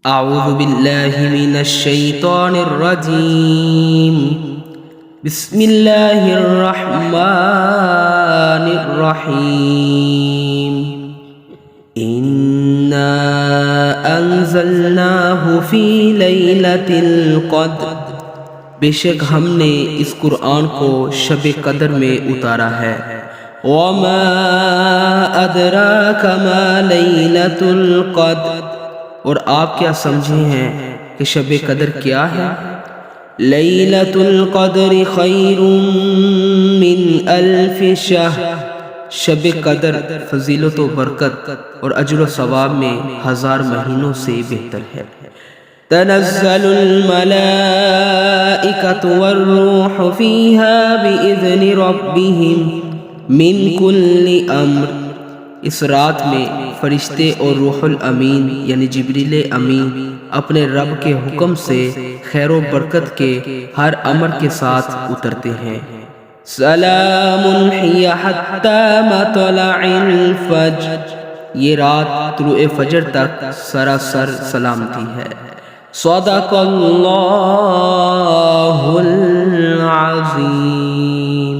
अऊज़ु बिल्लाहि मिनश शैतानिर रजीम। बिस्मिल्लाहिर रहमानिर रहीम। इन्ना अंज़लनाहु फ़ी लैलतिल क़द्र। बेशक हमने इस कुरान को शब कदर में उतारा है। वमा अदराका मा लैलतुल क़द्र। और आप क्या समझे हैं कि शब कदर क्या है? लैलतुल क़द्र खैरुम मिन अल्फ़ शहर। शब कदर फजीलत व बरकत और अजर व सवाब में 1000 महीनों से बेहतर है। तनज़्ज़लुल मलाइकतु वर्रूहु फ़ीहा बिइज़्नि रब्बिहिम मिन कुल्लि अम्र। इस रात में फरिश्ते और रूहुल अमीन यानी जिब्रील अमीन अपने रब के हुक्म से खैर व बरकत के हर अमर के साथ उतरते हैं। सलामुन हिया हत्ता मतलअल फज्र। ये रात तुलुए फजर तक सरासर सलामती है। सदक़ल्लाहुल अज़ीम।